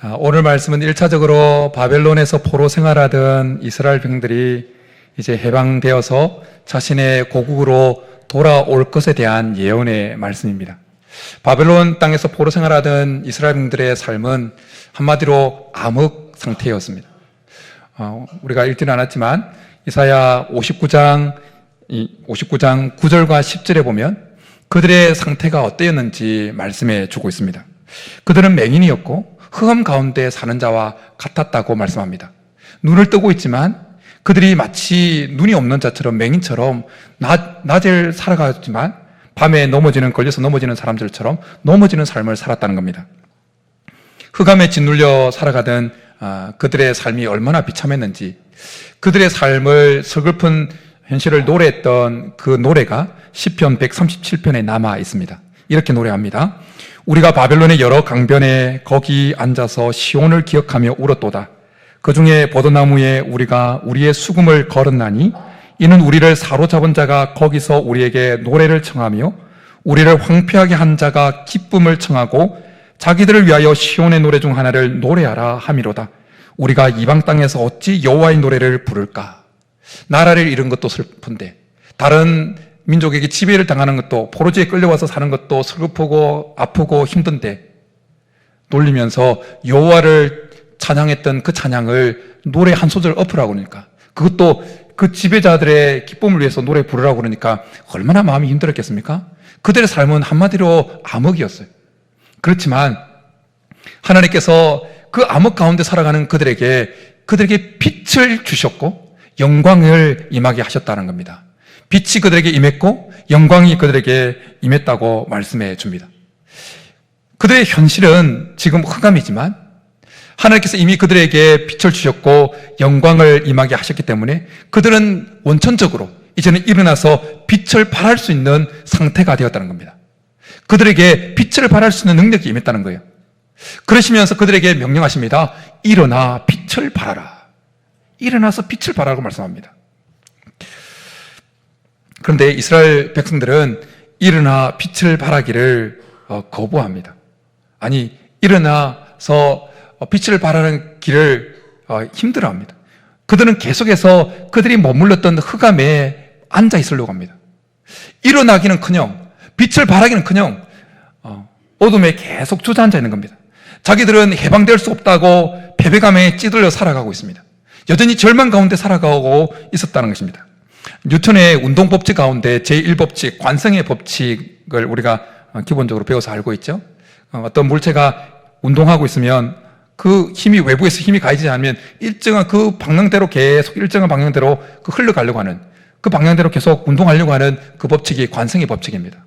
오늘 말씀은 1차적으로 바벨론에서 포로 생활하던 이스라엘 백성들이 이제 해방되어서 자신의 고국으로 돌아올 것에 대한 예언의 말씀입니다. 바벨론 땅에서 포로 생활하던 이스라엘 백성들의 삶은 한마디로 암흑 상태였습니다. 우리가 읽지는 않았지만 이사야 59장 9절과 10절에 보면 그들의 상태가 어땠는지 말씀해 주고 있습니다. 그들은 맹인이었고 흑암 가운데 사는 자와 같았다고 말씀합니다. 눈을 뜨고 있지만 그들이 마치 눈이 없는 자처럼 맹인처럼 낮을 살아가지만 밤에 걸려서 넘어지는 사람들처럼 넘어지는 삶을 살았다는 겁니다. 흑암에 짓눌려 살아가던 그들의 삶이 얼마나 비참했는지, 그들의 삶을 서글픈 현실을 노래했던 그 노래가 시편 137편에 남아 있습니다. 이렇게 노래합니다. 우리가 바벨론의 여러 강변에 거기 앉아서 시온을 기억하며 울었도다. 그 중에 버드나무에 우리가 우리의 수금을 걸었나니 이는 우리를 사로잡은 자가 거기서 우리에게 노래를 청하며 우리를 황폐하게 한 자가 기쁨을 청하고 자기들을 위하여 시온의 노래 중 하나를 노래하라 함이로다. 우리가 이방 땅에서 어찌 여호와의 노래를 부를까? 나라를 잃은 것도 슬픈데, 다른 민족에게 지배를 당하는 것도, 포로지에 끌려와서 사는 것도 슬프고 아프고 힘든데 놀리면서 여호와를 찬양했던 그 찬양을 노래 한 소절 엎으라고 그러니까, 그것도 그 지배자들의 기쁨을 위해서 노래 부르라고 그러니까 얼마나 마음이 힘들었겠습니까? 그들의 삶은 한마디로 암흑이었어요. 그렇지만 하나님께서 그 암흑 가운데 살아가는 그들에게 빛을 주셨고 영광을 임하게 하셨다는 겁니다. 빛이 그들에게 임했고 영광이 그들에게 임했다고 말씀해 줍니다. 그들의 현실은 지금 흑암이지만 하나님께서 이미 그들에게 빛을 주셨고 영광을 임하게 하셨기 때문에 그들은 원천적으로 이제는 일어나서 빛을 발할 수 있는 상태가 되었다는 겁니다. 그들에게 빛을 발할 수 있는 능력이 임했다는 거예요. 그러시면서 그들에게 명령하십니다. 일어나 빛을 발하라. 일어나서 빛을 발하라고 말씀합니다. 그런데 이스라엘 백성들은 일어나 빛을 발하기를 거부합니다. 아니, 일어나서 빛을 발하는 길을 힘들어합니다. 그들은 계속해서 그들이 머물렀던 흑암에 앉아 있으려고 합니다. 일어나기는커녕 빛을 발하기는커녕 어둠에 계속 주저앉아 있는 겁니다. 자기들은 해방될 수 없다고 패배감에 찌들려 살아가고 있습니다. 여전히 절망 가운데 살아가고 있었다는 것입니다. 뉴턴의 운동 법칙 가운데 제1법칙, 관성의 법칙을 우리가 기본적으로 배워서 알고 있죠. 어떤 물체가 운동하고 있으면 그 힘이 외부에서 힘이 가해지지 않으면 일정한 그 방향대로 계속 일정한 방향대로 흘러가려고 하는, 그 방향대로 계속 운동하려고 하는 그 법칙이 관성의 법칙입니다.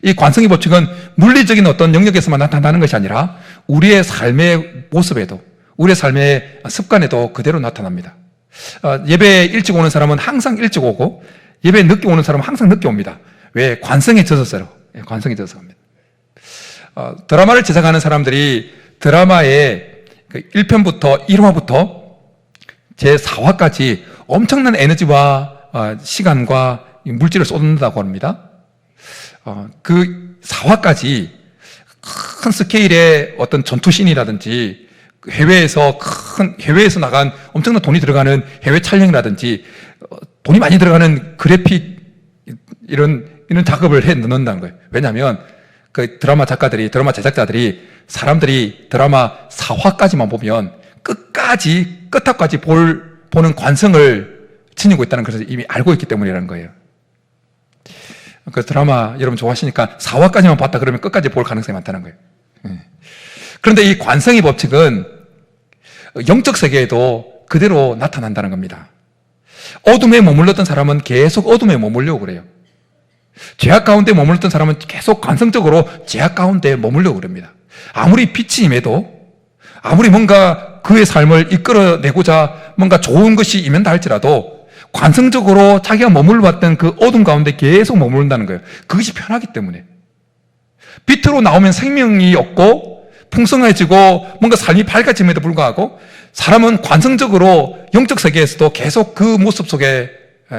이 관성의 법칙은 물리적인 어떤 영역에서만 나타나는 것이 아니라 우리의 삶의 모습에도, 우리의 삶의 습관에도 그대로 나타납니다. 예배 일찍 오는 사람은 항상 일찍 오고 예배 늦게 오는 사람은 항상 늦게 옵니다. 왜? 관성에 젖어서요. 관성에 젖어서 갑니다. 드라마를 제작하는 사람들이 드라마의 1편부터 1화부터 제4화까지 엄청난 에너지와 시간과 물질을 쏟는다고 합니다. 그 4화까지 큰 스케일의 어떤 전투씬이라든지 해외에서 나간 엄청난 돈이 들어가는 해외 촬영이라든지 돈이 많이 들어가는 그래픽 이런 작업을 해 넣는다는 거예요. 왜냐하면 그 드라마 제작자들이 사람들이 드라마 4화까지만 보면 끝까지 보는 관성을 지니고 있다는 것을 이미 알고 있기 때문이라는 거예요. 그 드라마 여러분 좋아하시니까 4화까지만 봤다 그러면 끝까지 볼 가능성이 많다는 거예요. 그런데 이 관성의 법칙은 영적 세계에도 그대로 나타난다는 겁니다. 어둠에 머물렀던 사람은 계속 어둠에 머물려고 그래요. 죄악 가운데 머물렀던 사람은 계속 관성적으로 죄악 가운데 머물려고 그럽니다. 아무리 빛이 임해도, 아무리 뭔가 그의 삶을 이끌어내고자 뭔가 좋은 것이 임한다 할지라도 관성적으로 자기가 머물러왔던 그 어둠 가운데 계속 머무른다는 거예요. 그것이 편하기 때문에. 빛으로 나오면 생명이 없고 풍성해지고 뭔가 삶이 밝아짐에도 불구하고 사람은 관성적으로 영적 세계에서도 계속 그 모습 속에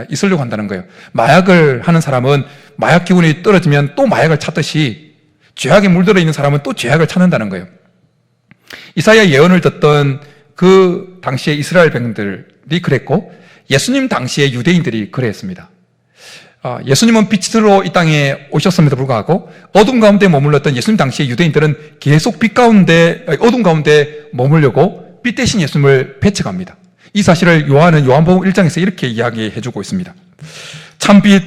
있으려고 한다는 거예요. 마약을 하는 사람은 마약 기운이 떨어지면 또 마약을 찾듯이 죄악에 물들어 있는 사람은 또 죄악을 찾는다는 거예요. 이사야 예언을 듣던 그 당시의 이스라엘 백성들이 그랬고 예수님 당시의 유대인들이 그랬습니다. 예수님은 빛으로 이 땅에 오셨음에도 불구하고 어둠 가운데 머물렀던 예수님 당시의 유대인들은 계속 어둠 가운데 머물려고 빛 대신 예수님을 배척합니다. 이 사실을 요한은 요한복음 1장에서 이렇게 이야기해주고 있습니다. 참빛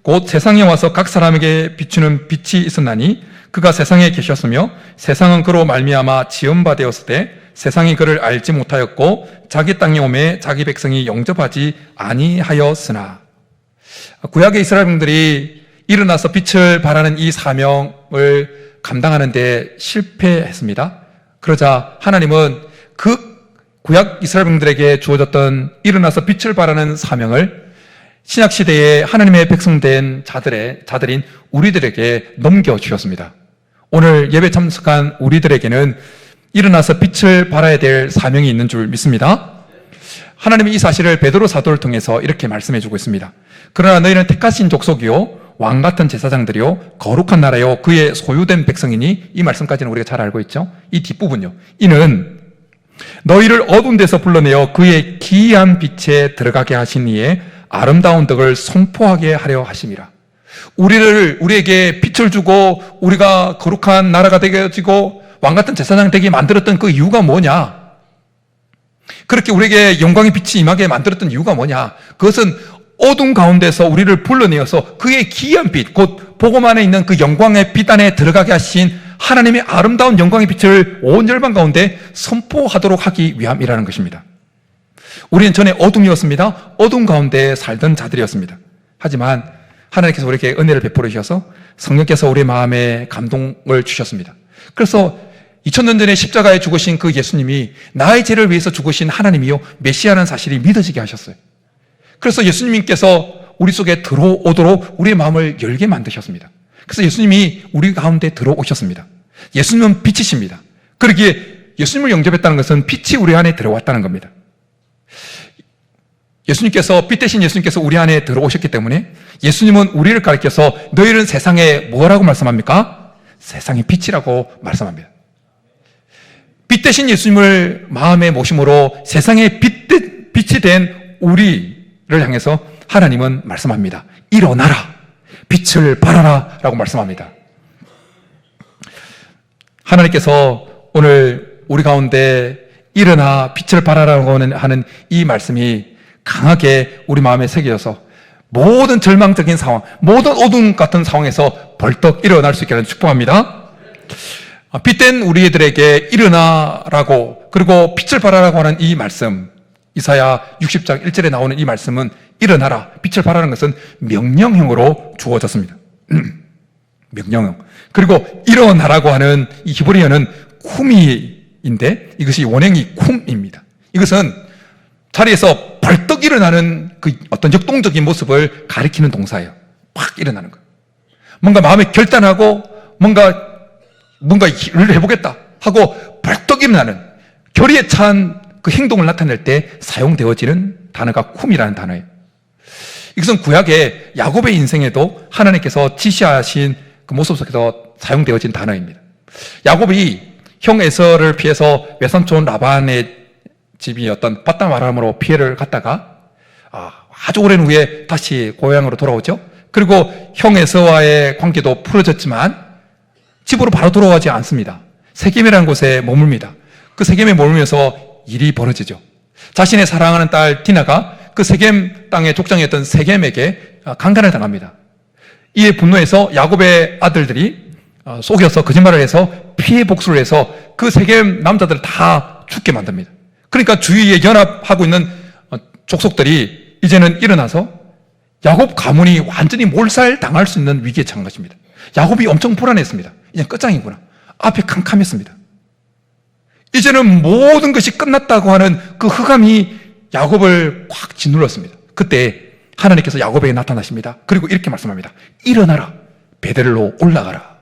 곧 세상에 와서 각 사람에게 비추는 빛이 있었나니 그가 세상에 계셨으며 세상은 그로 말미암아 지은 바 되었으되 세상이 그를 알지 못하였고 자기 땅에 오매 자기 백성이 영접하지 아니하였으나. 구약의 이스라엘 백성들이 일어나서 빛을 발하는 이 사명을 감당하는 데 실패했습니다. 그러자 하나님은 그 구약 이스라엘 백성들에게 주어졌던 일어나서 빛을 발하는 사명을 신약시대에 하나님의 백성된 자들인 우리들에게 넘겨주셨습니다. 오늘 예배 참석한 우리들에게는 일어나서 빛을 발해야 될 사명이 있는 줄 믿습니다. 하나님이 이 사실을 베드로 사도를 통해서 이렇게 말씀해주고 있습니다. 그러나 너희는 택하신 족속이요 왕같은 제사장들이요 거룩한 나라요 그의 소유된 백성이니, 이 말씀까지는 우리가 잘 알고 있죠. 이 뒷부분요, 이는 너희를 어두운 데서 불러내어 그의 기이한 빛에 들어가게 하신 이에 아름다운 덕을 선포하게 하려 하심이라. 우리에게 빛을 주고 우리가 거룩한 나라가 되어지고 왕같은 제사장 되게 만들었던 그 이유가 뭐냐? 그렇게 우리에게 영광의 빛이 임하게 만들었던 이유가 뭐냐? 그것은 어둠 가운데서 우리를 불러내어서 그의 기이한 빛, 곧 복음 안에 있는 그 영광의 빛 안에 들어가게 하신 하나님의 아름다운 영광의 빛을 온 열방 가운데 선포하도록 하기 위함이라는 것입니다. 우리는 전에 어둠이었습니다. 어둠 가운데 살던 자들이었습니다. 하지만 하나님께서 우리에게 은혜를 베풀어 주셔서 성령께서 우리 마음에 감동을 주셨습니다. 그래서 2000년 전에 십자가에 죽으신 그 예수님이 나의 죄를 위해서 죽으신 하나님이요 메시아라는 사실이 믿어지게 하셨어요. 그래서 예수님께서 우리 속에 들어오도록 우리의 마음을 열게 만드셨습니다. 그래서 예수님이 우리 가운데 들어오셨습니다. 예수님은 빛이십니다. 그러기에 예수님을 영접했다는 것은 빛이 우리 안에 들어왔다는 겁니다. 예수님께서, 빛 대신 예수님께서 우리 안에 들어오셨기 때문에 예수님은 우리를 가리켜서 너희는 세상에 뭐라고 말씀합니까? 세상의 빛이라고 말씀합니다. 빛 대신 예수님을 마음에 모심으로 세상의 빛이 된 우리를 향해서 하나님은 말씀합니다. 일어나라, 빛을 발하라 라고 말씀합니다. 하나님께서 오늘 우리 가운데 일어나 빛을 발하라고 하는 이 말씀이 강하게 우리 마음에 새겨져서 모든 절망적인 상황, 모든 어둠 같은 상황에서 벌떡 일어날 수 있게 하는 축복합니다. 빛된 우리들에게 일어나라고, 그리고 빛을 발하라고 하는 이 말씀, 이사야 60장 1절에 나오는 이 말씀은 일어나라, 빛을 발하는 것은 명령형으로 주어졌습니다. 명령형. 그리고 일어나라고 하는 이 히브리어는 쿰이인데 이것이 원형이 쿰입니다. 이것은 자리에서 벌떡 일어나는 그 어떤 역동적인 모습을 가리키는 동사예요. 팍 일어나는 거예요. 뭔가 마음에 결단하고 뭔가 일을 해보겠다 하고 벌떡 일어나는 결의에 찬 그 행동을 나타낼 때 사용되어지는 단어가 쿰이라는 단어예요. 이것은 구약의 야곱의 인생에도 하나님께서 지시하신 그 모습 속에서 사용되어진 단어입니다. 야곱이 형 에서를 피해서 외삼촌 라반의 집이었던 바단 아람으로 피해를 갔다가 아주 오랜 후에 다시 고향으로 돌아오죠. 그리고 형 에서와의 관계도 풀어졌지만 집으로 바로 돌아오지 않습니다. 세겜이라는 곳에 머뭅니다. 그 세겜에 머물면서 일이 벌어지죠. 자신의 사랑하는 딸 디나가 그 세겜 땅의 족장이었던 세겜에게 강간을 당합니다. 이에 분노해서 야곱의 아들들이 속여서 거짓말을 해서 피해 복수를 해서 그 세겜 남자들을 다 죽게 만듭니다. 그러니까 주위에 연합하고 있는 족속들이 이제는 일어나서 야곱 가문이 완전히 몰살당할 수 있는 위기에 처한 것입니다. 야곱이 엄청 불안했습니다. 이제 끝장이구나. 앞에 캄캄했습니다. 이제는 모든 것이 끝났다고 하는 그 흑암이 야곱을 확 짓눌렀습니다. 그때 하나님께서 야곱에게 나타나십니다. 그리고 이렇게 말씀합니다. 일어나라, 베델로 올라가라.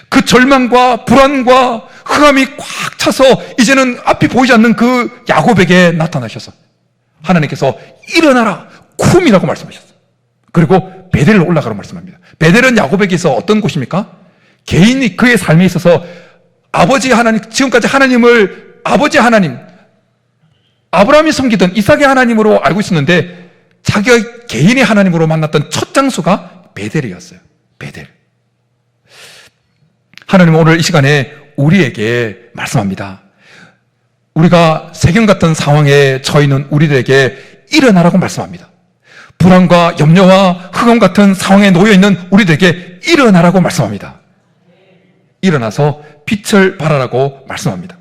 그 절망과 불안과 흑암이 꽉 차서 이제는 앞이 보이지 않는 그 야곱에게 나타나셔서 하나님께서 일어나라, 쿰이라고 말씀하셨어요. 그리고 베델로 올라가라고 말씀합니다. 베델은 야곱에게서 어떤 곳입니까? 개인이 그의 삶에 있어서 아버지 하나님, 지금까지 하나님을 아버지 하나님, 아브라함이 섬기던 이삭의 하나님으로 알고 있었는데 자기가 개인의 하나님으로 만났던 첫 장소가 베델이었어요. 베델. 하나님은 오늘 이 시간에 우리에게 말씀합니다. 우리가 세경 같은 상황에 처해 있는 우리들에게 일어나라고 말씀합니다. 불안과 염려와 흑암 같은 상황에 놓여 있는 우리들에게 일어나라고 말씀합니다. 일어나서 빛을 발하라고 말씀합니다.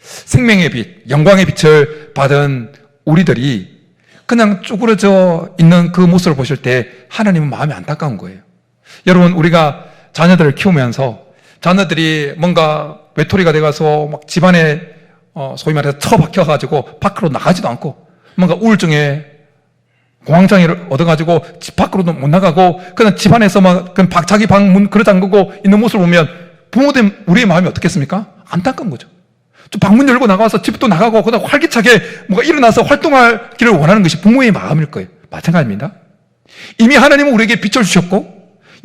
생명의 빛, 영광의 빛을 받은 우리들이 그냥 쭈그러져 있는 그 모습을 보실 때 하나님은 마음이 안타까운 거예요. 여러분, 우리가 자녀들을 키우면서 자녀들이 뭔가 외톨이가 돼가서 막 집안에 소위 말해서 처박혀가지고 밖으로 나가지도 않고 뭔가 우울증에 공황장애를 얻어가지고 집 밖으로도 못 나가고 그냥 집안에서 막 자기 방 문 걸어 잠그고 있는 모습을 보면 부모된 우리의 마음이 어떻겠습니까? 안타까운 거죠. 좀 방문 열고 나가서 집도 나가고 그냥 활기차게 뭔가 일어나서 활동하기를 원하는 것이 부모의 마음일 거예요. 마찬가지입니다. 이미 하나님은 우리에게 빛을 주셨고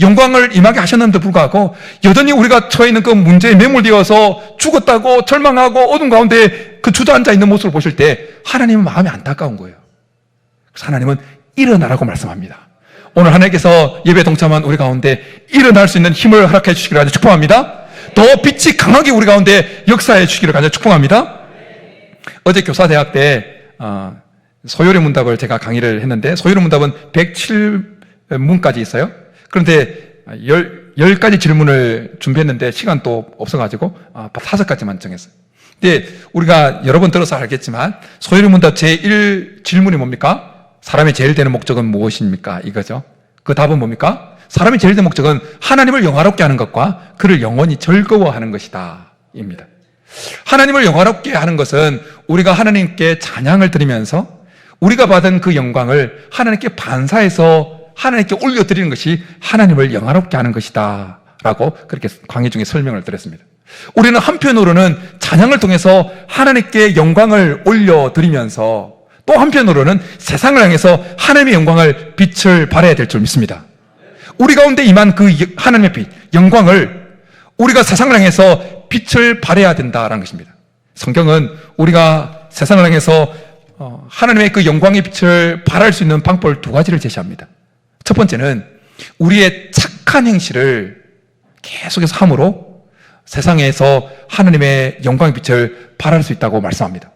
영광을 임하게 하셨는데 불구하고 여전히 우리가 처해 있는 그 문제에 매몰되어서 죽었다고 절망하고 어둠 가운데 그 주저앉아 있는 모습을 보실 때 하나님은 마음이 안타까운 거예요. 그래서 하나님은 일어나라고 말씀합니다. 오늘 하나님께서 예배에 동참한 우리 가운데 일어날 수 있는 힘을 허락해 주시기를 간절히 축복합니다. 더 빛이 강하게 우리 가운데 역사해 주시기를 간절히 축복합니다. 어제 교사대학 때 소요리 문답을 제가 강의를 했는데 소요리 문답은 107문까지 있어요. 그런데 10가지 질문을 준비했는데 시간 또 없어가지고 5가지만 정했어요. 근데 우리가 여러 번 들어서 알겠지만 소요리 문답 제1 질문이 뭡니까? 사람이 제일 되는 목적은 무엇입니까? 이거죠. 그 답은 뭡니까? 사람이 제일 되는 목적은 하나님을 영화롭게 하는 것과 그를 영원히 즐거워하는 것이다 입니다. 하나님을 영화롭게 하는 것은 우리가 하나님께 찬양을 드리면서 우리가 받은 그 영광을 하나님께 반사해서 하나님께 올려드리는 것이 하나님을 영화롭게 하는 것이다 라고 그렇게 강의 중에 설명을 드렸습니다. 우리는 한편으로는 찬양을 통해서 하나님께 영광을 올려드리면서 또 한편으로는 세상을 향해서 하나님의 영광을 빛을 발해야 될 줄 믿습니다. 우리 가운데 임한 그 하나님의 빛, 영광을 우리가 세상을 향해서 빛을 발해야 된다는 것입니다. 성경은 우리가 세상을 향해서 하나님의 그 영광의 빛을 발할 수 있는 방법을 2가지를 제시합니다. 첫 번째는 우리의 착한 행실을 계속해서 함으로 세상에서 하나님의 영광의 빛을 발할 수 있다고 말씀합니다.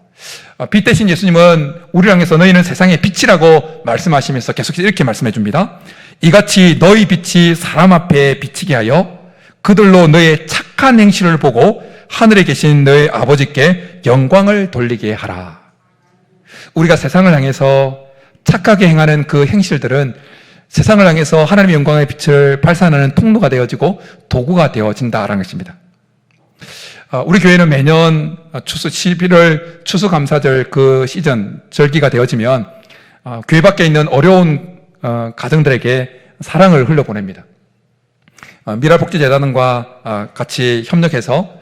빛 대신 예수님은 우리를 향해서 너희는 세상의 빛이라고 말씀하시면서 계속해서 이렇게 말씀해 줍니다. 이같이 너희 빛이 사람 앞에 비치게 하여 그들로 너의 착한 행실을 보고 하늘에 계신 너의 아버지께 영광을 돌리게 하라. 우리가 세상을 향해서 착하게 행하는 그 행실들은 세상을 향해서 하나님의 영광의 빛을 발산하는 통로가 되어지고 도구가 되어진다라는 것입니다. 우리 교회는 매년 11월 추수감사절 그 시즌 절기가 되어지면 교회 밖에 있는 어려운 가정들에게 사랑을 흘려보냅니다. 미랄복지재단과 같이 협력해서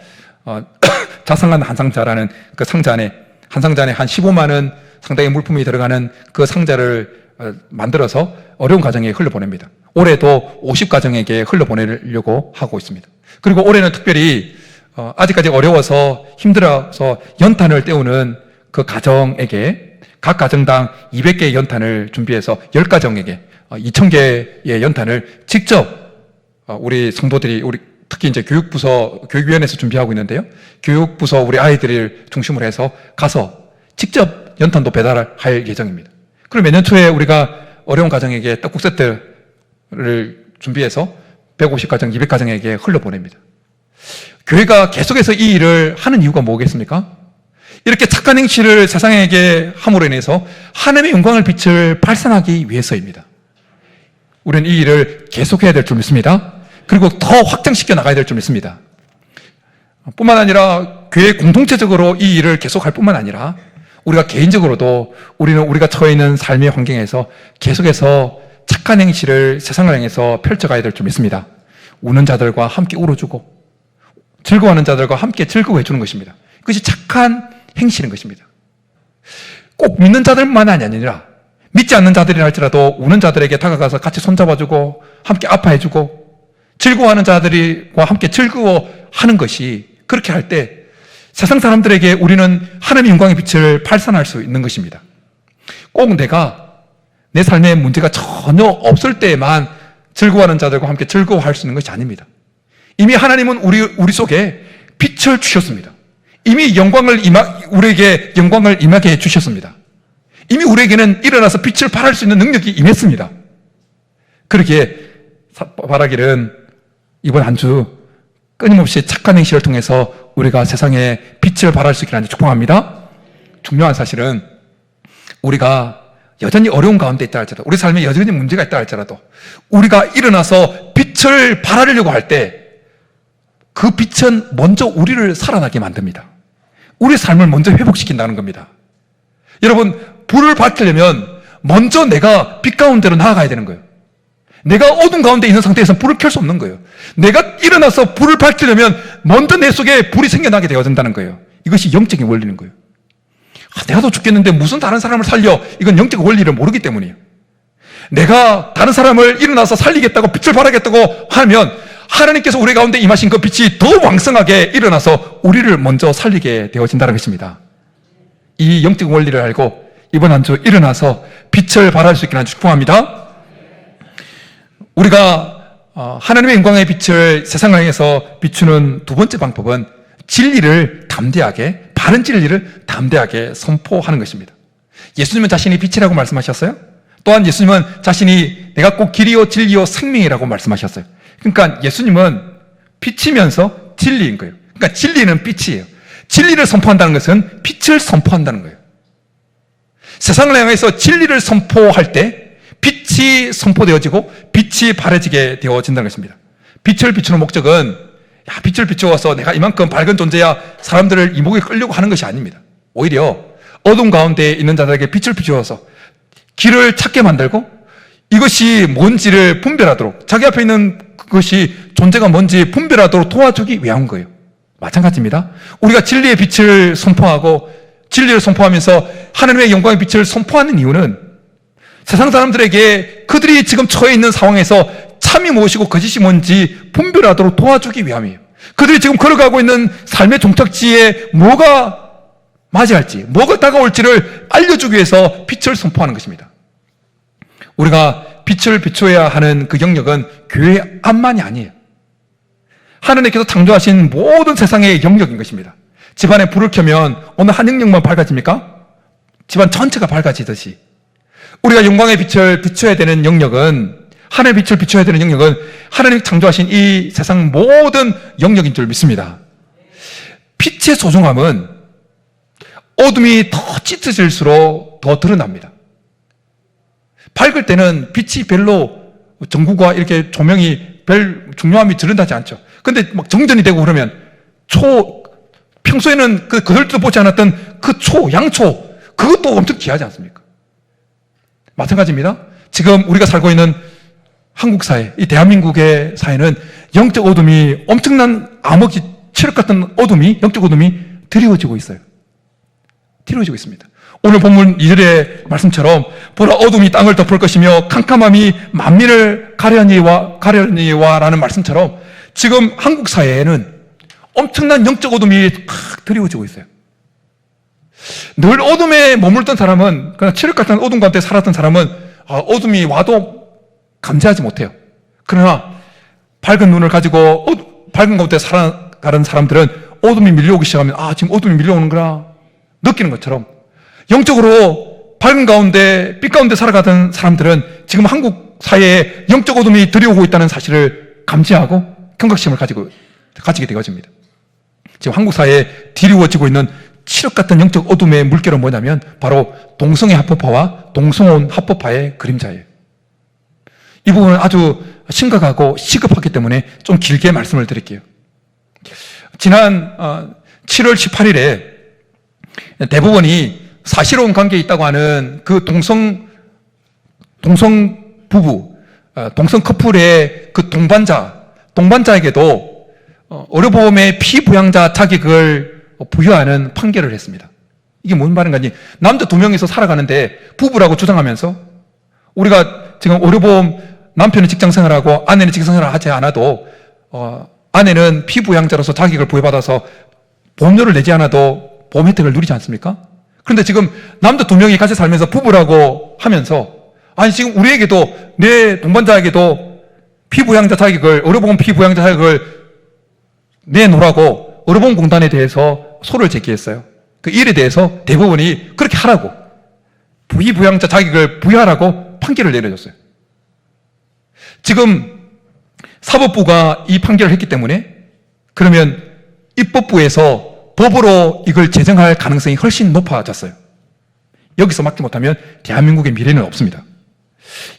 자상한 한 상자라는 그 상자 안에 한 상자 안에 한 15만 원 상당의 물품이 들어가는 그 상자를 만들어서 어려운 가정에 흘려보냅니다. 올해도 50가정에게 흘려보내려고 하고 있습니다. 그리고 올해는 특별히 아직까지 어려워서 힘들어서 연탄을 때우는 그 가정에게 각 가정당 200개의 연탄을 준비해서 10가정에게 2,000개의 연탄을 직접 우리 성도들이 특히 이제 교육위원회에서 준비하고 있는데요. 교육부서 우리 아이들을 중심으로 해서 가서 직접 연탄도 배달할 예정입니다. 그리고 매년 초에 우리가 어려운 가정에게 떡국 세트를 준비해서 150가정, 200가정에게 흘려보냅니다. 교회가 계속해서 이 일을 하는 이유가 뭐겠습니까? 이렇게 착한 행실을 세상에게 함으로 인해서 하나님의 영광을 빛을 발산하기 위해서입니다. 우리는 이 일을 계속해야 될 줄 믿습니다. 그리고 더 확장시켜 나가야 될 줄 믿습니다. 뿐만 아니라 교회 공동체적으로 이 일을 계속할 뿐만 아니라 우리가 개인적으로도 우리는 우리가 처해 있는 삶의 환경에서 계속해서 착한 행실을 세상을 향해서 펼쳐가야 될 줄 믿습니다. 우는 자들과 함께 울어주고 즐거워하는 자들과 함께 즐거워해 주는 것입니다. 그것이 착한 행실인 것입니다. 꼭 믿는 자들만 아니라 믿지 않는 자들이라 할지라도 우는 자들에게 다가가서 같이 손잡아주고 함께 아파해주고 즐거워하는 자들과 함께 즐거워하는 것이 그렇게 할 때 세상 사람들에게 우리는 하나님의 영광의 빛을 발산할 수 있는 것입니다. 꼭 내가 내 삶에 문제가 전혀 없을 때만 즐거워하는 자들과 함께 즐거워할 수 있는 것이 아닙니다. 이미 하나님은 우리 속에 빛을 주셨습니다. 이미 우리에게 영광을 임하게 해주셨습니다. 이미 우리에게는 일어나서 빛을 발할 수 있는 능력이 임했습니다. 그렇게 바라기는 이번 한 주 끊임없이 착한 행실을 통해서 우리가 세상에 빛을 발할 수 있기를 하나님 축복합니다. 중요한 사실은 우리가 여전히 어려운 가운데 있다 할지라도, 우리 삶에 여전히 문제가 있다 할지라도 우리가 일어나서 빛을 발하려고 할 때 그 빛은 먼저 우리를 살아나게 만듭니다. 우리 삶을 먼저 회복시킨다는 겁니다. 여러분, 불을 밝히려면 먼저 내가 빛 가운데로 나아가야 되는 거예요. 내가 어둠 가운데 있는 상태에서는 불을 켤 수 없는 거예요. 내가 일어나서 불을 밝히려면 먼저 내 속에 불이 생겨나게 되어야 된다는 거예요. 이것이 영적인 원리인 거예요. 내가 더 죽겠는데 무슨 다른 사람을 살려? 이건 영적 원리를 모르기 때문이에요. 내가 다른 사람을 일어나서 살리겠다고 빛을 발하겠다고 하면 하나님께서 우리 가운데 임하신 그 빛이 더 왕성하게 일어나서 우리를 먼저 살리게 되어진다는 것입니다. 이 영적 원리를 알고 이번 한 주 일어나서 빛을 발할 수 있기를 하나님 축복합니다. 우리가 하나님의 영광의 빛을 세상을 향해서 비추는 두 번째 방법은 진리를 담대하게, 바른 진리를 담대하게 선포하는 것입니다. 예수님은 자신이 빛이라고 말씀하셨어요. 또한 예수님은 자신이 내가 꼭 길이요 진리요 생명이라고 말씀하셨어요. 그러니까 예수님은 빛이면서 진리인 거예요. 그러니까 진리는 빛이에요. 진리를 선포한다는 것은 빛을 선포한다는 거예요. 세상을 향해서 진리를 선포할 때 빛이 선포되어지고 빛이 바래지게 되어진다는 것입니다. 빛을 비추는 목적은 빛을 비추어서 내가 이만큼 밝은 존재야 사람들을 이목에 끌려고 하는 것이 아닙니다. 오히려 어둠 가운데 있는 자들에게 빛을 비추어서 길을 찾게 만들고 이것이 뭔지를 분별하도록, 자기 앞에 있는 그것이 존재가 뭔지 분별하도록 도와주기 위한 거예요. 마찬가지입니다. 우리가 진리의 빛을 선포하고 진리를 선포하면서 하나님의 영광의 빛을 선포하는 이유는 세상 사람들에게 그들이 지금 처해 있는 상황에서 참이 무엇이고 거짓이 뭔지 분별하도록 도와주기 위함이에요. 그들이 지금 걸어가고 있는 삶의 종착지에 뭐가 맞이할지, 뭐가 다가올지를 알려주기 위해서 빛을 선포하는 것입니다. 우리가 빛을 비춰야 하는 그 영역은 교회 안만이 아니에요. 하나님께서 창조하신 모든 세상의 영역인 것입니다. 집안에 불을 켜면 어느 한 영역만 밝아집니까? 집안 전체가 밝아지듯이 우리가 영광의 빛을 비춰야 되는 영역은, 하나님의 빛을 비춰야 되는 영역은 하나님이 창조하신 이 세상 모든 영역인 줄 믿습니다. 빛의 소중함은 어둠이 더 짙어질수록 더 드러납니다. 밝을 때는 빛이 별로 전구가 이렇게 조명이 별 중요함이 드러나지 않죠. 근데 막 정전이 되고 그러면 평소에는 그들도 보지 않았던 그 양초, 그것도 엄청 귀하지 않습니까? 마찬가지입니다. 지금 우리가 살고 있는 한국 사회, 이 대한민국의 사회는 영적 어둠이, 엄청난 암흑이, 칠흑 같은 어둠이, 영적 어둠이 드리워지고 있어요. 드리워지고 있습니다. 오늘 본문 2절의 말씀처럼 보라 어둠이 땅을 덮을 것이며 캄캄함이 만민을 가려니와 라는 말씀처럼 지금 한국 사회에는 엄청난 영적 어둠이 팍 드리워지고 있어요. 늘 어둠에 머물던 사람은, 그냥 칠흑 같은 어둠 가운데 살았던 사람은 어둠이 와도 감지하지 못해요. 그러나 밝은 눈을 가지고 밝은 가운데 살아가는 사람들은 어둠이 밀려오기 시작하면 지금 어둠이 밀려오는구나 느끼는 것처럼 영적으로 밝은 가운데 빛 가운데 살아가던 사람들은 지금 한국 사회에 영적 어둠이 들여오고 있다는 사실을 감지하고 경각심을 가지게 되어집니다. 지금 한국 사회에 드리워지고 있는 칠흑 같은 영적 어둠의 물결은 뭐냐면 바로 동성애 합법화와 동성혼 합법화의 그림자예요. 이 부분은 아주 심각하고 시급하기 때문에 좀 길게 말씀을 드릴게요. 지난 7월 18일에 대법원이 사실혼 관계에 있다고 하는 그 동성 부부, 동성 커플의 그 동반자에게도 의료보험의 피부양자 자격을 부여하는 판결을 했습니다. 이게 뭔 말인가? 남자 2명이서 살아가는데 부부라고 주장하면서 우리가 지금 의료보험, 남편은 직장생활하고 아내는 직장생활을 하지 않아도 아내는 피부양자로서 자격을 부여받아서 보험료를 내지 않아도 보험 혜택을 누리지 않습니까? 그런데 지금 남자 2명이 같이 살면서 부부라고 하면서 아니 지금 우리에게도 내 동반자에게도 피부양자 자격을 의료보험 피부양자 자격을 내놓으라고 의료보험공단에 대해서 소를 제기했어요. 그 일에 대해서 대법원이 그렇게 하라고 피부양자 자격을 부여하라고 판결을 내려줬어요. 지금 사법부가 이 판결을 했기 때문에 그러면 입법부에서 법으로 이걸 제정할 가능성이 훨씬 높아졌어요. 여기서 막지 못하면 대한민국의 미래는 없습니다.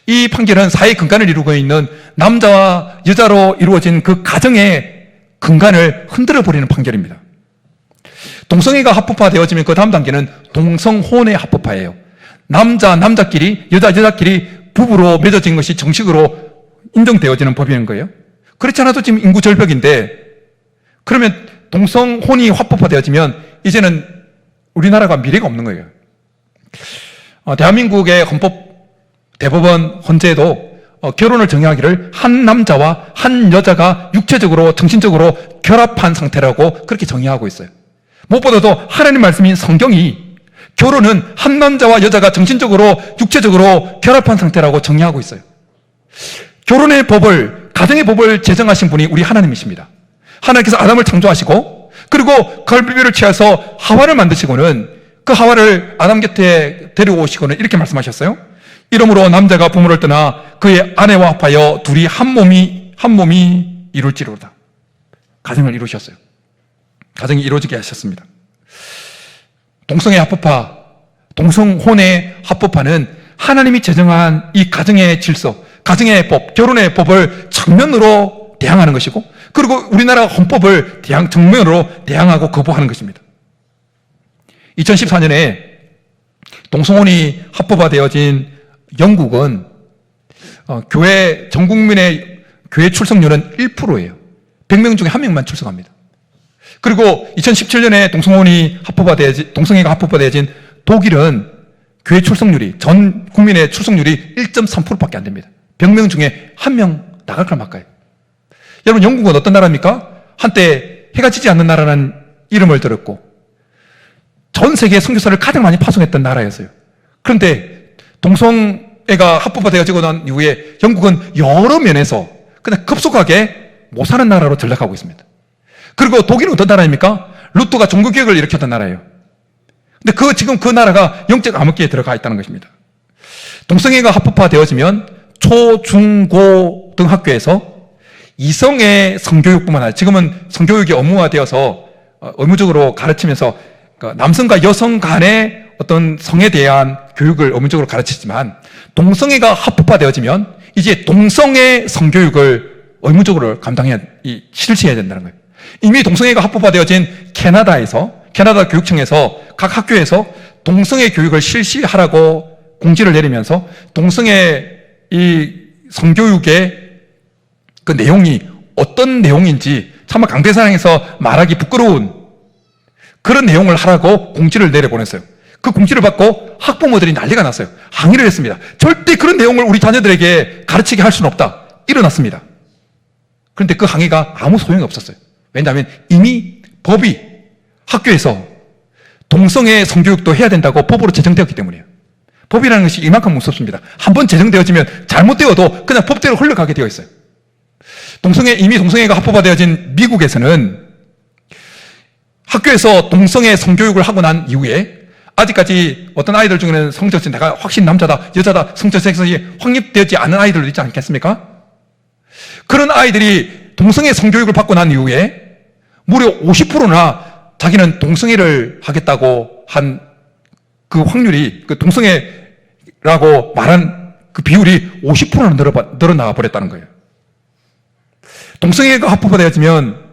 이 판결은 사회 근간을 이루고 있는 남자와 여자로 이루어진 그 가정의 근간을 흔들어버리는 판결입니다. 동성애가 합법화되어지면 그 다음 단계는 동성혼의 합법화예요. 남자끼리, 여자끼리 부부로 맺어진 것이 정식으로 인정되어지는 법인 거예요. 그렇지 않아도 지금 인구 절벽인데 그러면 동성혼이 합법화되어지면 이제는 우리나라가 미래가 없는 거예요. 대한민국의 대법원 헌재에도 결혼을 정의하기를 한 남자와 한 여자가 육체적으로 정신적으로 결합한 상태라고 그렇게 정의하고 있어요. 무엇보다도 하나님 말씀인 성경이 결혼은 한 남자와 여자가 정신적으로 육체적으로 결합한 상태라고 정의하고 있어요. 결혼의 법을, 가정의 법을 제정하신 분이 우리 하나님이십니다. 하나님께서 아담을 창조하시고 그리고 갈비뼈를 취해서 하와를 만드시고는 그 하와를 아담 곁에 데려오시고는 이렇게 말씀하셨어요. 이러므로 남자가 부모를 떠나 그의 아내와 합하여 둘이 한 몸이 이룰지로다. 가정을 이루셨어요. 가정이 이루어지게 하셨습니다. 동성애 합법화, 동성혼의 합법화는 하나님이 제정한 이 가정의 질서, 가정의 법, 결혼의 법을 정면으로 대항하는 것이고 그리고 우리나라 헌법을 정면으로 대항하고 거부하는 것입니다. 2014년에 동성혼이 합법화되어진 영국은 전 국민의 교회 출석률은 1%예요. 100명 중에 1명만 출석합니다. 그리고 2017년에 동성애가 합법화되어진 독일은 교회 출석률이, 전 국민의 출석률이 1.3%밖에 안 됩니다. 100명 중에 1명 나갈까 말까요? 여러분, 영국은 어떤 나라입니까? 한때 해가 지지 않는 나라라는 이름을 들었고 전 세계 선교사를 가장 많이 파송했던 나라였어요. 그런데 동성애가 합법화되어지고 난 이후에 영국은 여러 면에서 그냥 급속하게 못 사는 나라로 전락하고 있습니다. 그리고 독일은 어떤 나라입니까? 루터가 종교개혁을 일으켰던 나라예요. 근데 지금 그 나라가 영적 암흑기에 들어가 있다는 것입니다. 동성애가 합법화되어지면 초, 중, 고 등 학교에서 이성의 성교육뿐만 아니라 지금은 성교육이 의무화되어서 의무적으로 가르치면서 남성과 여성 간의 어떤 성에 대한 교육을 의무적으로 가르치지만 동성애가 합법화되어지면 이제 동성애 성교육을 의무적으로 실시해야 된다는 거예요. 이미 동성애가 합법화되어진 캐나다 교육청에서 각 학교에서 동성애 교육을 실시하라고 공지를 내리면서 동성애 이 성교육의 그 내용이 어떤 내용인지 차마 강대상에서 말하기 부끄러운 그런 내용을 하라고 공지를 내려보냈어요. 그 공지를 받고 학부모들이 난리가 났어요. 항의를 했습니다. 절대 그런 내용을 우리 자녀들에게 가르치게 할 수는 없다. 일어났습니다. 그런데 그 항의가 아무 소용이 없었어요. 왜냐하면 이미 법이 학교에서 동성애 성교육도 해야 된다고 법으로 제정되었기 때문이에요. 법이라는 것이 이만큼 무섭습니다. 한번 제정되어지면 잘못되어도 그냥 법대로 흘러가게 되어 있어요. 이미 동성애가 합법화되어진 미국에서는 학교에서 동성애 성교육을 하고 난 이후에 아직까지 어떤 아이들 중에는 성적 내가 확실히 남자다, 여자다, 성적 색성이 확립되지 않은 아이들도 있지 않겠습니까? 그런 아이들이 동성애 성교육을 받고 난 이후에 무려 50%나 자기는 동성애를 하겠다고 한 그 확률이, 그 동성애라고 말한 그 비율이 50%나 늘어나가 버렸다는 거예요. 동성애가 합법화되어지면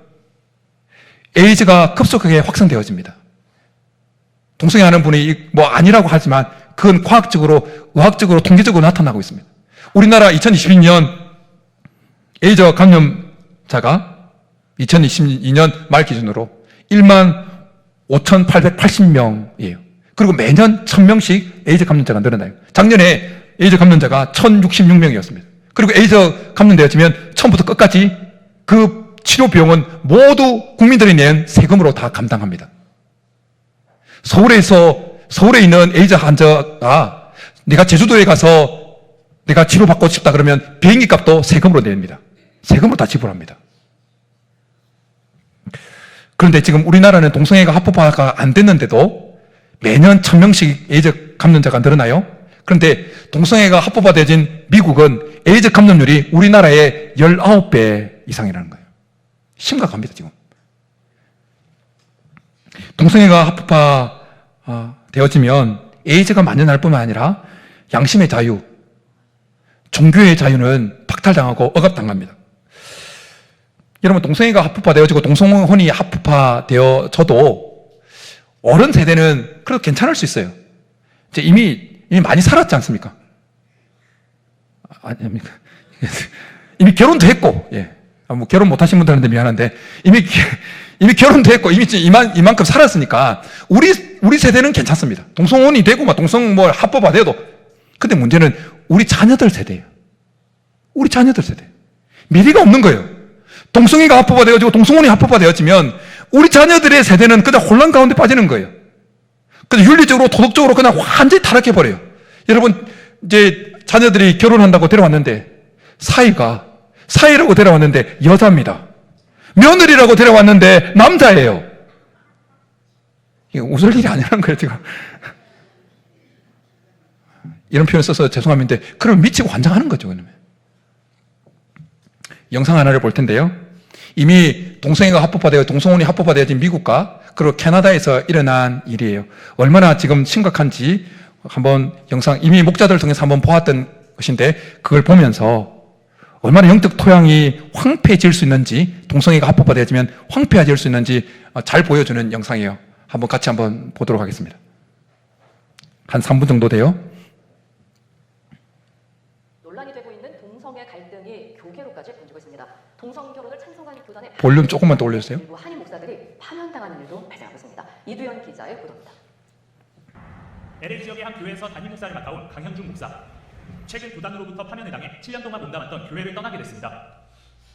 에이즈가 급속하게 확산되어집니다. 동성애 하는 분이 아니라고 하지만 그건 과학적으로, 의학적으로, 통계적으로 나타나고 있습니다. 우리나라 2022년 에이즈 감염자가 2022년 말 기준으로 15,880명이에요. 그리고 매년 1,000명씩 에이즈 감염자가 늘어나요. 작년에 에이즈 감염자가 1,066명이었습니다. 그리고 에이즈 감염되어지면 처음부터 끝까지 그 치료 비용은 모두 국민들이 낸 세금으로 다 감당합니다. 서울에 있는 에이즈 환자가 내가 제주도에 가서 내가 치료받고 싶다 그러면 비행기 값도 세금으로 냅니다. 세금으로 다 지불합니다. 그런데 지금 우리나라는 동성애가 합법화가 안 됐는데도 매년 1000명씩 에이즈 감염자가 늘어나요. 그런데 동성애가 합법화되진 미국은 에이즈 감염률이 우리나라의 19배 이상이라는 거예요. 심각합니다, 지금. 동성애가 합법화 되어지면 에이즈가 만연할 뿐만 아니라 양심의 자유, 종교의 자유는 박탈당하고 억압당합니다. 여러분, 동성애가 합법화되어지고 동성혼이 합법화되어져도 어른 세대는 그래도 괜찮을 수 있어요. 이제 이미 많이 살았지 않습니까? 아닙니까? 이미 결혼도 했고, 예. 뭐 결혼 못 하신 분들한테 미안한데, 이미 결혼도 했고, 이미 이만큼 살았으니까, 우리 세대는 괜찮습니다. 동성혼이 되고, 동성 합법화돼도. 근데 문제는 우리 자녀들 세대예요. 우리 자녀들 세대. 미래가 없는 거예요. 동성애가 합법화되어지고, 동성혼이 합법화되어지면, 우리 자녀들의 세대는 그냥 혼란 가운데 빠지는 거예요. 그래서 윤리적으로, 도덕적으로 그냥 완전히 타락해버려요. 여러분, 이제 자녀들이 결혼한다고 데려왔는데, 사이라고 데려왔는데 여자입니다. 며느리라고 데려왔는데 남자예요. 이거 웃을 일이 아니라는 거예요, 지금. 이런 표현 써서 죄송합니다. 그럼 미치고 환장하는 거죠, 그러면. 영상 하나를 볼 텐데요. 이미 동성애가 합법화되어 동성혼이 합법화되어진 미국과 그리고 캐나다에서 일어난 일이에요. 얼마나 지금 심각한지 한번 영상 이미 목자들을 통해서 한번 보았던 것인데 그걸 보면서 얼마나 영적 토양이 황폐해질 수 있는지, 동성애가 합법화되어지면 황폐해질 수 있는지 잘 보여주는 영상이에요. 한번 같이 한번 보도록 하겠습니다. 한 3분 정도 돼요. 논란이 되고 있는 동성애 갈등이 교계로까지 번지고 있습니다. 동성 결혼을 찬성하는 교단의 볼륨 조금만 더 올려주세요. 일부 한인 목사들이 파면당하는 일도 발생하고 있습니다. 이두현 기자의 보도입니다. LA 지역의 한 교회에서 담임 목사를 맡아온 강현중 목사. 최근 교단으로부터 파면에 당해 7년 동안 몸담았던 교회를 떠나게 됐습니다.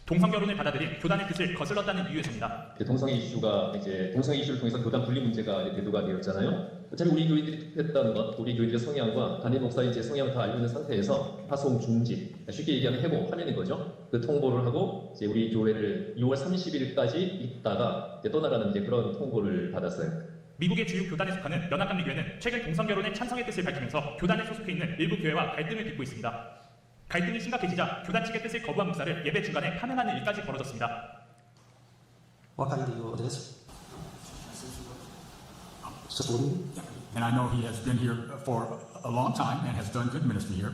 동성 결혼을 받아들인 교단의 뜻을 거슬렀다는 이유에서입니다. 동성애 이슈가 동성애 이슈를 통해서 교단 분리 문제가 대두가 되었잖아요. 어차피 우리 교회들이 했다는 것, 우리 교회들의 성향과 담임 목사의 제 성향을 다 알고 있는 상태에서 파송 중지, 쉽게 얘기하면 해고하면인 거죠. 그 통보를 하고 이제 우리 교회를 6월 30일까지 있다가 떠나라는 그런 통보를 받았어요. 미국의 주요 교단에 속하는 연합감리교회는 최근 동성 결혼에 찬성의 뜻을 밝히면서 교단에 소속해 있는 일부 교회와 갈등을 빚고 있습니다. 갈등이 심각해지자 교단 측의 뜻을 거부한 목사를 예배 중간에 파면하는 일까지 벌어졌습니다. What kind of deal it is? Just one. And I know he has been here for a long time and has done good ministry here.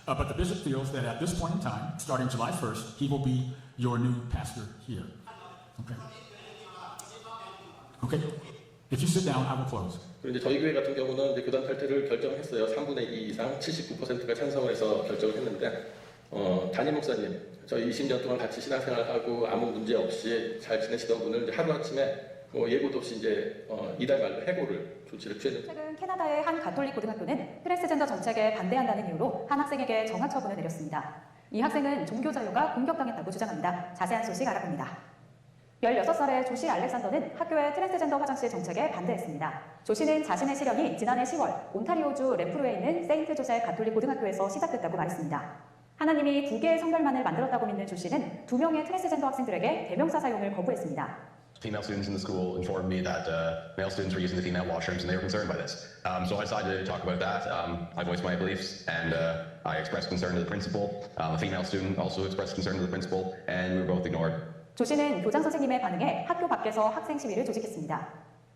But the bishop feels that at this point in time, starting July 1st, he will be your new pastor here. Okay. Okay. If you sit down, I will close. 그리고 이제 저희 교회 같은 경우는 이제 교단 탈퇴를 결정했어요. 3분의 2 이상 79%가 찬성을 해서 결정을 했는데 담임 목사님, 저희 20년 동안 같이 신앙생활하고 아무 문제 없이 잘 지내시던 분을 이제 하루아침에 예고도 없이 이제 이달 말로 해고를 조치를 취했습니다. 최근 캐나다의 한 가톨릭 고등학교는 트랜스젠더 정책에 반대한다는 이유로 한 학생에게 정학 처분을 내렸습니다. 이 학생은 종교 자유가 공격당했다고 주장합니다. 자세한 소식 알아봅니다. 16살의 조시 알렉산더는 학교의 트랜스젠더 화장실 정책에 반대했습니다. 조시는 자신의 시련이 지난해 10월 온타리오주 레프로에 있는 세인트 조세 가톨릭 고등학교에서 시작됐다고 말했습니다. 하나님이 2개의 성별만을 만들었다고 믿는 조시는 2명의 트랜스젠더 학생들에게 대명사 사용을 거부했습니다. Female students in the school informed me that male students were using the female washrooms and they were concerned by this. So I decided to talk about that. I voiced my beliefs and I expressed concern to the principal. A female student also expressed concern to the principal and we were both ignored. 조씨는 교장 선생님의 반응에 학교 밖에서 학생 시위를 조직했습니다.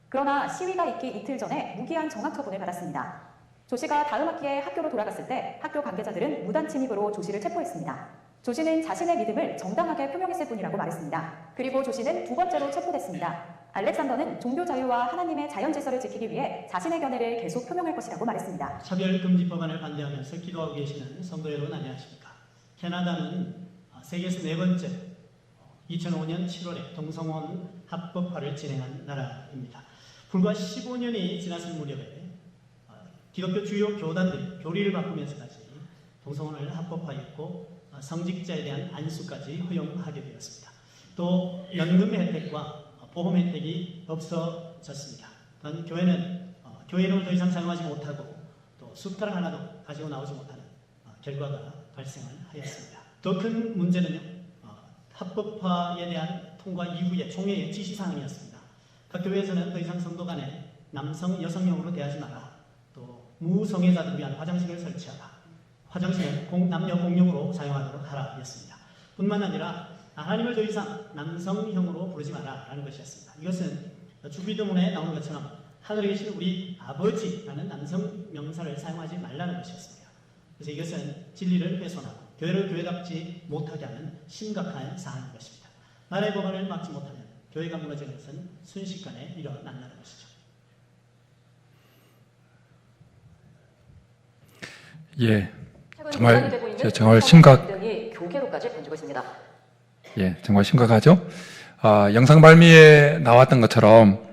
그러나 시위가 있기 이틀 전에 무기한 정학 처분을 받았습니다. 조씨가 다음 학기에 학교로 돌아갔을 때 학교 관계자들은 무단 침입으로 조씨를 체포했습니다. 조씨는 자신의 믿음을 정당하게 표명했을 뿐이라고 말했습니다. 그리고 조씨는 두 번째로 체포됐습니다. 알렉산더는 종교 자유와 하나님의 자연 질서를 지키기 위해 자신의 견해를 계속 표명할 것이라고 말했습니다. 차별금지 법안을 반대하면서 기도하고 계시는 성도 여러분 안녕하십니까. 캐나다는 세계에서 네 번째 2005년 7월에 동성혼 합법화를 진행한 나라입니다. 불과 15년이 지났을 무렵에 기독교 주요 교단들이 교리를 바꾸면서까지 동성혼을 합법화했고 성직자에 대한 안수까지 허용하게 되었습니다. 또 연금 혜택과 보험 혜택이 없어졌습니다. 또한 교회는 교회 이름을 더 이상 사용하지 못하고 또 숟가락 하나도 가지고 나오지 못하는 결과가 발생을 하였습니다. 더 큰 문제는요, 합법화에 대한 통과 이후의 총회의 지시사항이었습니다. 각 교회에서는 더 이상 성도 간에 남성, 여성용으로 대하지 마라. 또 무성애자들을 위한 화장실을 설치하라. 화장실은 남녀 공용으로 사용하도록 하라 였습니다. 뿐만 아니라 하나님을 더 이상 남성형으로 부르지 마라 라는 것이었습니다. 이것은 주기도문에 나오는 것처럼 하늘에 계신 우리 아버지라는 남성 명사를 사용하지 말라는 것이었습니다. 그래서 이것은 진리를 훼손하고 교회를 교회답지 못하게 하는 심각한 사안인 것입니다. 나라의 법안을 막지 못하면 교회가 무너지는 것은 순식간에 일어난다는 것이죠. 예, 정말 정말 심각. 등이 교계로까지 번지고 있습니다. 예, 정말 심각하죠. 영상 발미에 나왔던 것처럼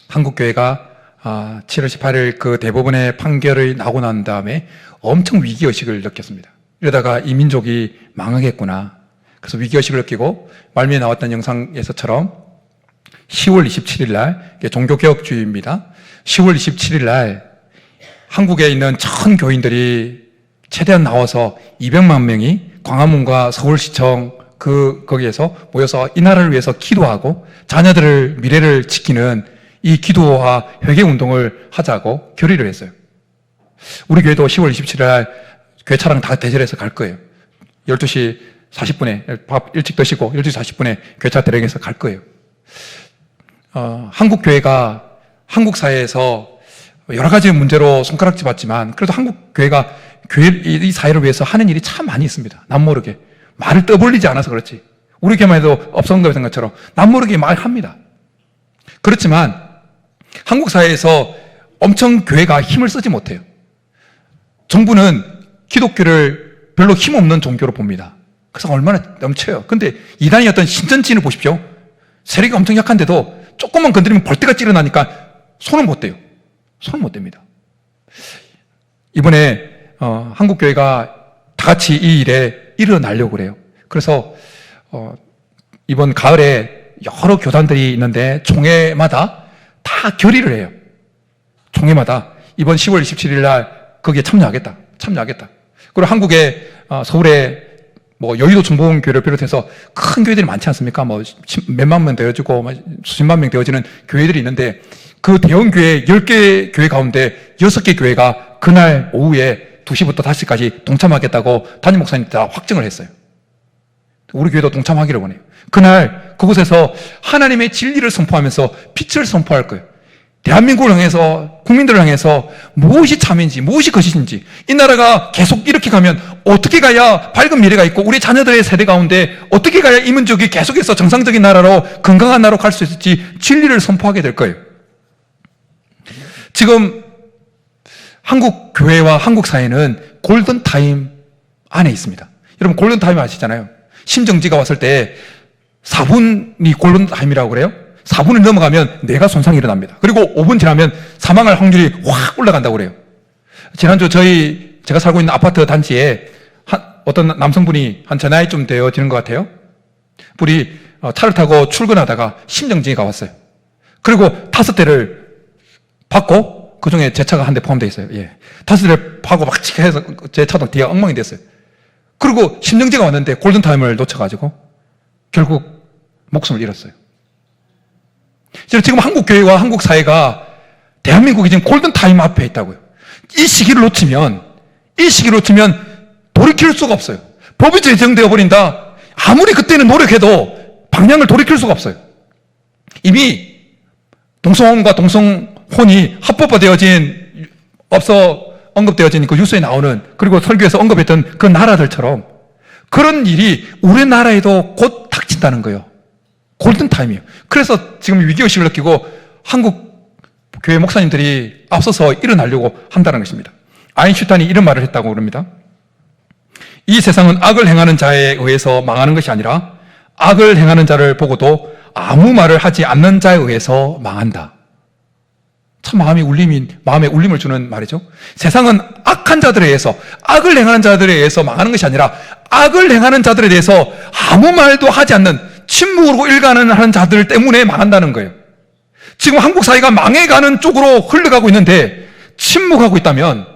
한국교회가 7월 18일 그 대법원의 판결이 나고 난 다음에 엄청 위기의식을 느꼈습니다. 이러다가 이 민족이 망하겠구나. 그래서 위기의식을 느끼고 말미에 나왔던 영상에서처럼 10월 27일 날, 종교개혁주의입니다. 10월 27일 날 한국에 있는 전 교인들이 최대한 나와서 200만 명이 광화문과 서울시청 거기에서 모여서 이 나라를 위해서 기도하고 자녀들의 미래를 지키는 이 기도와 회개 운동을 하자고 결의를 했어요. 우리 교회도 10월 27일 날 교회 차량 다 대절해서 갈 거예요. 12시 40분에 밥 일찍 드시고 12시 40분에 교회차 대령해서 갈 거예요. 한국 교회가 한국 사회에서 여러 가지 문제로 손가락질 받지만 그래도 한국 교회가 이 사회를 위해서 하는 일이 참 많이 있습니다. 남모르게 말을 떠벌리지 않아서 그렇지. 우리 교회만 해도 업성급의 것처럼 남모르게 말합니다. 그렇지만 한국 사회에서 엄청 교회가 힘을 쓰지 못해요. 정부는 기독교를 별로 힘없는 종교로 봅니다. 그래서 얼마나 넘쳐요. 근데 이단이 어떤 신천지인을 보십시오. 세력이 엄청 약한데도 조금만 건드리면 벌떼같이 일어나니까 손을 못 대요. 손을 못 댑니다. 이번에 한국교회가 다 같이 이 일에 일어나려고 그래요. 그래서 이번 가을에 여러 교단들이 있는데 총회마다 다 결의를 해요. 총회마다 이번 10월 27일 날 거기에 참여하겠다. 그리고 한국에 서울에 여의도 중보교회를 비롯해서 큰 교회들이 많지 않습니까? 몇만 명 되어지고 수십만 명 되어지는 교회들이 있는데 그 대형 교회 10개 교회 가운데 6개 교회가 그날 오후에 2시부터 5시까지 동참하겠다고 담임 목사님 다 확정을 했어요. 우리 교회도 동참하기를 원해요. 그날 그곳에서 하나님의 진리를 선포하면서 빛을 선포할 거예요. 대한민국을 향해서, 국민들을 향해서 무엇이 참인지, 무엇이 거짓인지, 이 나라가 계속 이렇게 가면 어떻게 가야 밝은 미래가 있고 우리 자녀들의 세대 가운데 어떻게 가야 이 민족이 계속해서 정상적인 나라로, 건강한 나라로 갈 수 있을지 진리를 선포하게 될 거예요. 지금 한국 교회와 한국 사회는 골든타임 안에 있습니다. 여러분 골든타임 아시잖아요. 심정지가 왔을 때 4분이 골든타임이라고 그래요. 4분이 넘어가면 뇌가 손상이 일어납니다. 그리고 5분 지나면 사망할 확률이 확 올라간다고 그래요. 지난주 제가 살고 있는 아파트 단지에 어떤 남성분이 한 제 나이쯤 되어지는 것 같아요. 분이 차를 타고 출근하다가 심정지가 왔어요. 그리고 5대를 받고 그중에 제 차가 한 대 포함되어 있어요. 예. 5대를 파고 막 해서 제 차도 뒤에 엉망이 됐어요. 그리고 심정지가 왔는데 골든타임을 놓쳐가지고 결국 목숨을 잃었어요. 지금 한국 교회와 한국 사회가 대한민국이 지금 골든타임 앞에 있다고요. 이 시기를 놓치면 돌이킬 수가 없어요. 법이 제정되어 버린다. 아무리 그때는 노력해도 방향을 돌이킬 수가 없어요. 이미 동성혼과 동성혼이 합법화되어진, 언급되어진 그 뉴스에 나오는, 그리고 설교에서 언급했던 그 나라들처럼 그런 일이 우리나라에도 곧 닥친다는 거예요. 골든타임이에요. 그래서 지금 위기의식을 느끼고 한국 교회 목사님들이 앞서서 일어나려고 한다는 것입니다. 아인슈타인이 이런 말을 했다고 그럽니다. 이 세상은 악을 행하는 자에 의해서 망하는 것이 아니라 악을 행하는 자를 보고도 아무 말을 하지 않는 자에 의해서 망한다. 참 마음에 울림을 주는 말이죠. 세상은 악한 자들에 의해서, 악을 행하는 자들에 의해서 망하는 것이 아니라 악을 행하는 자들에 대해서 아무 말도 하지 않는, 침묵으로 일관을 하는 자들 때문에 망한다는 거예요. 지금 한국 사회가 망해가는 쪽으로 흘러가고 있는데 침묵하고 있다면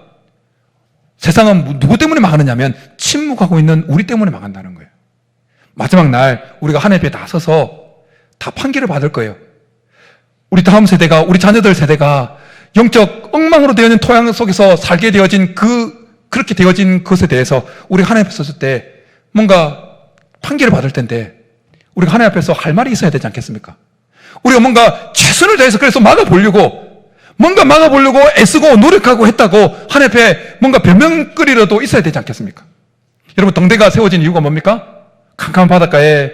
세상은 누구 때문에 망하느냐면 침묵하고 있는 우리 때문에 망한다는 거예요. 마지막 날 우리가 하나님 앞에 나서서 다 판결을 받을 거예요. 우리 다음 세대가, 우리 자녀들 세대가 영적 엉망으로 되어 있는 토양 속에서 살게 되어진 그렇게 되어진 것에 대해서 우리가 하나님 앞에 섰을 때 뭔가 판결을 받을 텐데 우리가 하나님 앞에서 할 말이 있어야 되지 않겠습니까? 우리가 뭔가 최선을 다해서 그래서 뭔가 막아보려고 애쓰고 노력하고 했다고 하나님 앞에 뭔가 변명거리라도 있어야 되지 않겠습니까? 여러분, 등대가 세워진 이유가 뭡니까? 캄캄한 바닷가에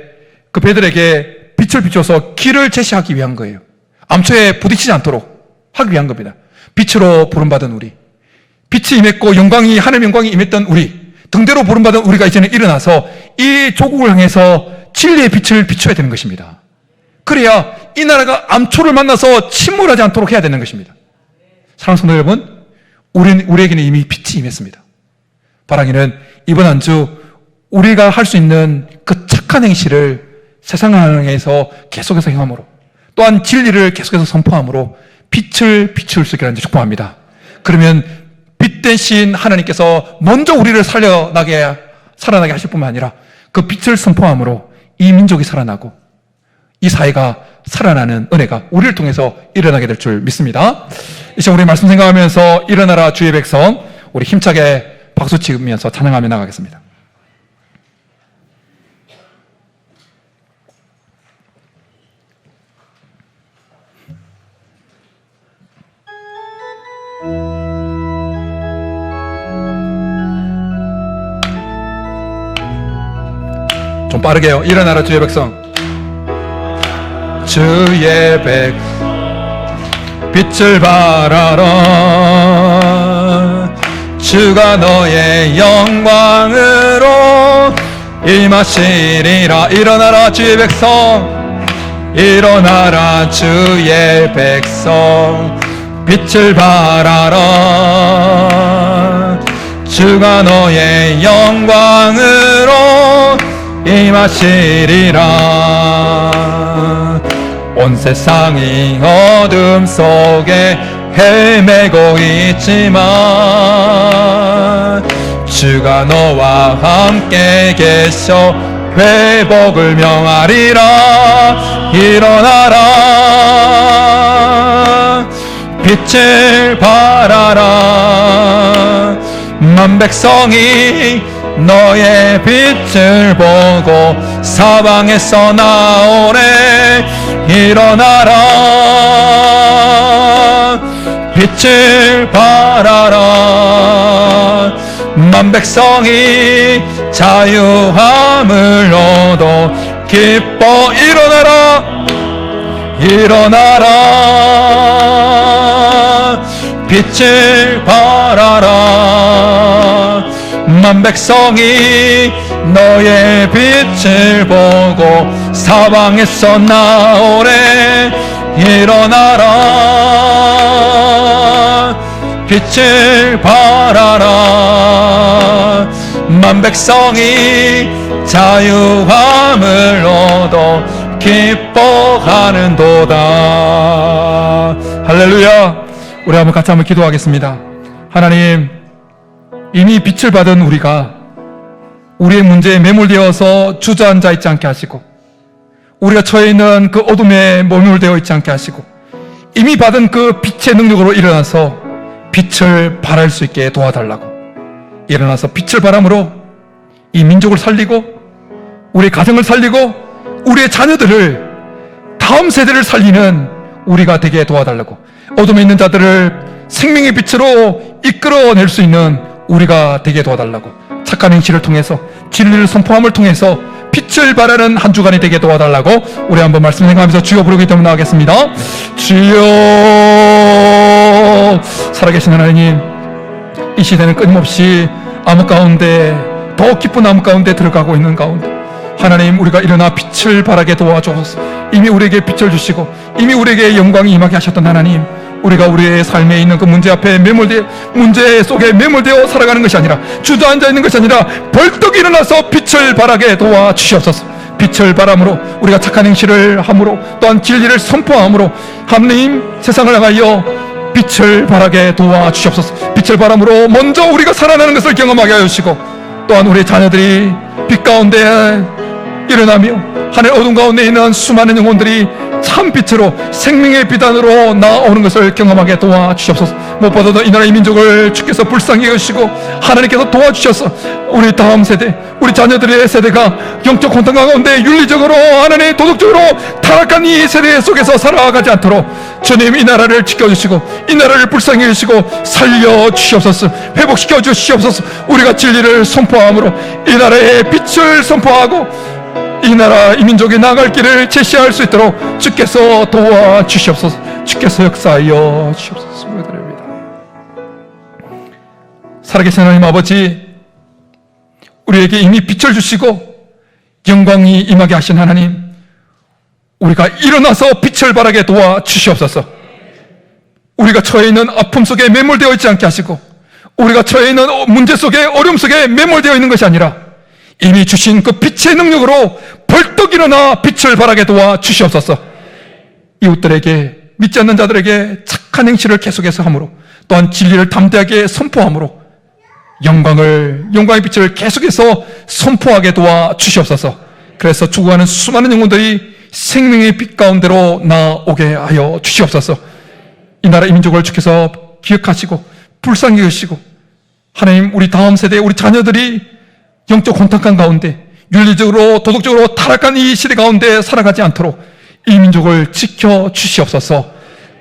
그 배들에게 빛을 비춰서 길을 제시하기 위한 거예요. 암초에 부딪히지 않도록 하기 위한 겁니다. 빛으로 부름받은 우리, 빛이 임했고 하나님의 영광이 임했던 우리, 등대로 부름받은 우리가 이제는 일어나서 이 조국을 향해서 진리의 빛을 비춰야 되는 것입니다. 그래야 이 나라가 암초를 만나서 침몰하지 않도록 해야 되는 것입니다. 사랑하는 성도 여러분, 우리에게는 이미 빛이 임했습니다. 바라기는 이번 한 주 우리가 할 수 있는 그 착한 행실을 세상을 향해서 계속해서 행함으로, 또한 진리를 계속해서 선포함으로 빛을 비출 수 있게 하는 데 축복합니다. 그러면 빛 대신 하나님께서 먼저 우리를 살아나게 하실 뿐만 아니라 그 빛을 선포함으로 이 민족이 살아나고 이 사회가 살아나는 은혜가 우리를 통해서 일어나게 될 줄 믿습니다. 이제 우리 말씀 생각하면서 일어나라 주의 백성, 우리 힘차게 박수 치면서 찬양하며 나가겠습니다. 좀 빠르게요. 일어나라 주의 백성, 주의 백성 빛을 발하라. 주가 너의 영광으로 임하시리라. 일어나라 주의 백성, 일어나라 주의 백성 빛을 발하라. 주가 너의 영광으로 임하시리라. 온 세상이 어둠 속에 헤매고 있지만 주가 너와 함께 계셔 회복을 명하리라. 일어나라 빛을 발하라. 만 백성이 너의 빛을 보고 사방에서 나오네. 일어나라 빛을 발하라. 만 백성이 자유함을 얻어 기뻐. 일어나라 빛을 발하라. 만 백성이 너의 빛을 보고 사방에서 나오래. 일어나라 빛을 발하라. 만 백성이 자유함을 얻어 기뻐하는도다. 할렐루야. 우리 한번 같이 한번 기도하겠습니다. 하나님, 이미 빛을 받은 우리가 우리의 문제에 매몰되어서 주저앉아 있지 않게 하시고, 우리가 처해 있는 그 어둠에 매몰되어 있지 않게 하시고, 이미 받은 그 빛의 능력으로 일어나서 빛을 발할 수 있게 도와달라고. 일어나서 빛을 발함으로 이 민족을 살리고, 우리의 가정을 살리고, 우리의 자녀들을, 다음 세대를 살리는 우리가 되게 도와달라고. 어둠에 있는 자들을 생명의 빛으로 이끌어낼 수 있는 우리가 되게 도와달라고. 착한 행실을 통해서, 진리를 선포함을 통해서 빛을 발하는 한 주간이 되게 도와달라고. 우리 한번 말씀 생각하면서 주여 부르기 때문에 나가겠습니다. 주여. 살아계신 하나님, 이 시대는 끊임없이 암흑 가운데, 더 깊은 암흑 가운데 들어가고 있는 가운데 하나님, 우리가 일어나 빛을 발하게 도와주옵소서. 이미 우리에게 빛을 주시고 이미 우리에게 영광이 임하게 하셨던 하나님, 우리가 우리의 삶에 있는 그 문제 앞에 문제 속에 매몰되어 살아가는 것이 아니라, 주저앉아 있는 것이 아니라 벌떡 일어나서 빛을 발하게 도와주시옵소서. 빛을 발함으로 우리가 착한 행실을 함으로 또한 진리를 선포함으로 하나님 세상을 향하여 빛을 발하게 도와주시옵소서. 빛을 발함으로 먼저 우리가 살아나는 것을 경험하게 하여 주시고 또한 우리 자녀들이 빛 가운데 일어나며 하늘 어둠 가운데 있는 수많은 영혼들이 참 빛으로 생명의 비단으로 나오는 것을 경험하게 도와주시옵소서. 무엇보다도 이 나라의 민족을 주께서 불쌍히 여기시고 하나님께서 도와주셔서 우리 다음 세대, 우리 자녀들의 세대가 영적 혼돈 가운데 윤리적으로 하나님 도덕적으로 타락한 이 세대 속에서 살아가지 않도록 주님 이 나라를 지켜주시고 이 나라를 불쌍히 여기시고 살려주시옵소서. 회복시켜 주시옵소서. 우리가 진리를 선포함으로 이 나라의 빛을 선포하고 이 나라 이 민족이 나아갈 길을 제시할 수 있도록 주께서 도와주시옵소서. 주께서 역사하여 주시옵소서. 기도드립니다. 살아계신 하나님 아버지, 우리에게 이미 빛을 주시고 영광이 임하게 하신 하나님, 우리가 일어나서 빛을 발하게 도와주시옵소서. 우리가 처해 있는 아픔 속에 매몰되어 있지 않게 하시고 우리가 처해 있는 문제 속에 어려움 속에 매몰되어 있는 것이 아니라 이미 주신 그 빛의 능력으로 벌떡 일어나 빛을 발하게 도와주시옵소서. 이웃들에게, 믿지 않는 자들에게 착한 행실을 계속해서 함으로 또한 진리를 담대하게 선포함으로 영광의 빛을 계속해서 선포하게 도와주시옵소서. 그래서 죽어가는 수많은 영혼들이 생명의 빛 가운데로 나오게 하여 주시옵소서. 이 나라 이 민족을 주께서 기억하시고 불쌍히 여기시고 하나님 우리 다음 세대 우리 자녀들이 영적 혼탁한 가운데 윤리적으로 도덕적으로 타락한 이 시대 가운데 살아가지 않도록 이 민족을 지켜 주시옵소서.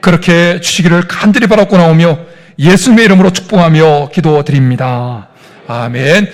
그렇게 주시기를 간절히 바라고 나오며 예수님의 이름으로 축복하며 기도드립니다. 아멘.